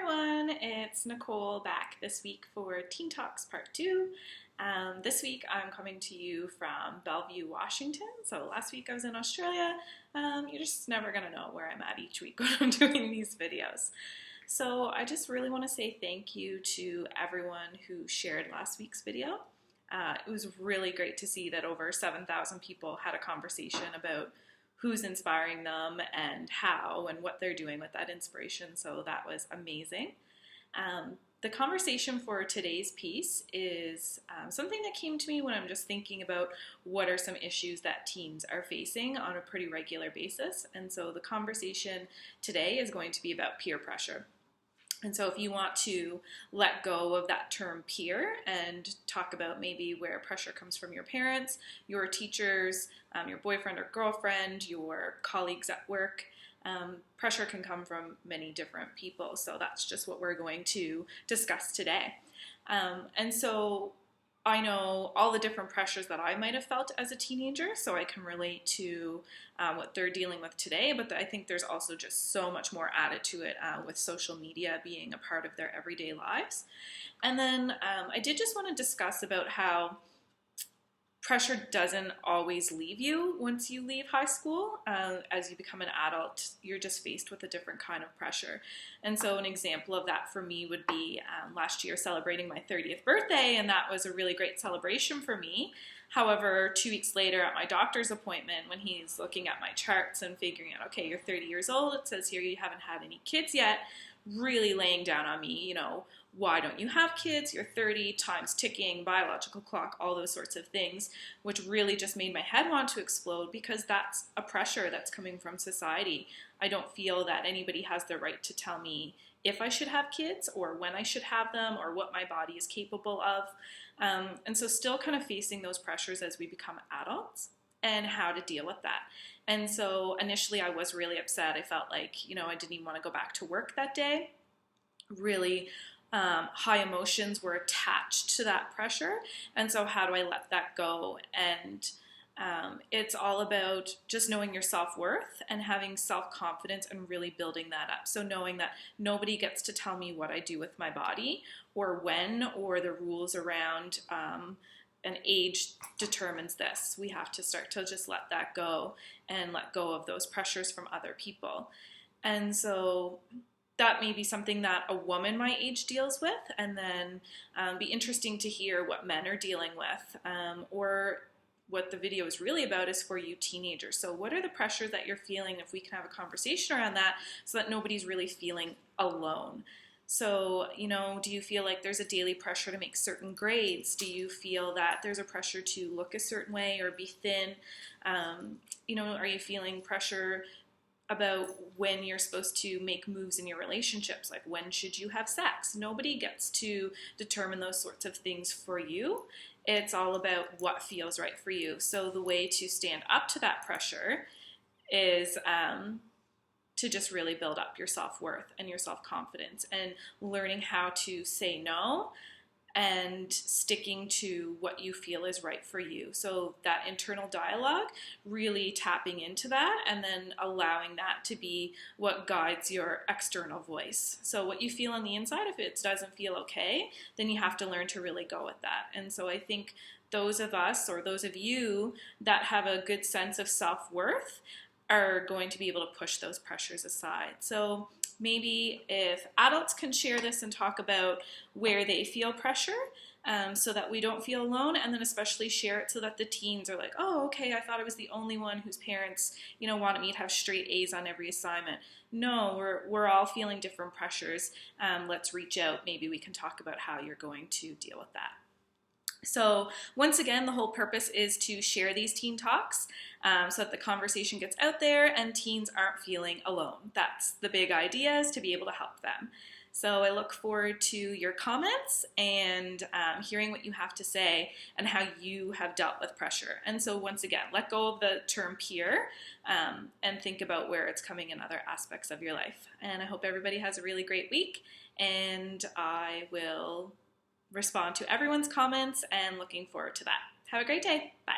everyone, it's Nicole back this week for Teen Talks Part 2. This week I'm coming to you from Bellevue, Washington. So last week I was in Australia. You're just never going to know where I'm at each week when I'm doing these videos. So I just really want to say thank you to everyone who shared last week's video. It was really great to see that over 7,000 people had a conversation about who's inspiring them and how and what they're doing with that inspiration. So that was amazing. The conversation for today's piece is something that came to me when I'm just thinking about what are some issues that teens are facing on a pretty regular basis. And so the conversation today is going to be about peer pressure. And so if you want to let go of that term peer and talk about maybe where pressure comes from your parents, your teachers, your boyfriend or girlfriend, your colleagues at work, pressure can come from many different people. So that's just what we're going to discuss today. And so I know all the different pressures that I might have felt as a teenager, so I can relate to what they're dealing with today, but I think there's also just so much more added to it with social media being a part of their everyday lives. And then I did just want to discuss about how pressure doesn't always leave you once you leave high school. As you become an adult, you're just faced with a different kind of pressure. And so an example of that for me would be last year celebrating my 30th birthday, and that was a really great celebration for me. However, 2 weeks later at my doctor's appointment, when he's looking at my charts and figuring out, okay, you're 30 years old, it says here you haven't had any kids yet, really laying down on me, why don't you have kids? You're 30, time's ticking, biological clock, all those sorts of things, which really just made my head want to explode because that's a pressure that's coming from society. I don't feel that anybody has the right to tell me if I should have kids or when I should have them or what my body is capable of. And so still kind of facing those pressures as we become adults and how to deal with that. And so initially I was really upset. I felt like, I didn't even want to go back to work that day. Really high emotions were attached to that pressure. And so how do I let that go? And it's all about just knowing your self-worth and having self-confidence and really building that up. So knowing that nobody gets to tell me what I do with my body or when, or the rules around an age determines this. We have to start to just let that go and let go of those pressures from other people. And so that may be something that a woman my age deals with, and then be interesting to hear what men are dealing with, or what the video is really about is for you teenagers. So what are the pressures that you're feeling, if we can have a conversation around that so that nobody's really feeling alone. So, do you feel like there's a daily pressure to make certain grades? Do you feel that there's a pressure to look a certain way or be thin? Are you feeling pressure about when you're supposed to make moves in your relationships, like when should you have sex? Nobody gets to determine those sorts of things for you. It's all about what feels right for you. So the way to stand up to that pressure is to just really build up your self-worth and your self-confidence and learning how to say no and sticking to what you feel is right for you. So that internal dialogue, really tapping into that and then allowing that to be what guides your external voice. So what you feel on the inside, if it doesn't feel okay, then you have to learn to really go with that. And so I think those of us, or those of you that have a good sense of self-worth, are going to be able to push those pressures aside. So maybe if adults can share this and talk about where they feel pressure, so that we don't feel alone, and then especially share it so that the teens are like, oh, okay, I thought I was the only one whose parents, wanted me to have straight A's on every assignment. No, we're all feeling different pressures. Let's reach out. Maybe we can talk about how you're going to deal with that. So once again, the whole purpose is to share these teen talks so that the conversation gets out there and teens aren't feeling alone. That's the big idea, is to be able to help them. So I look forward to your comments and hearing what you have to say and how you have dealt with pressure. And so once again, let go of the term peer and think about where it's coming in other aspects of your life. And I hope everybody has a really great week, and I will respond to everyone's comments and looking forward to that. Have a great day. Bye.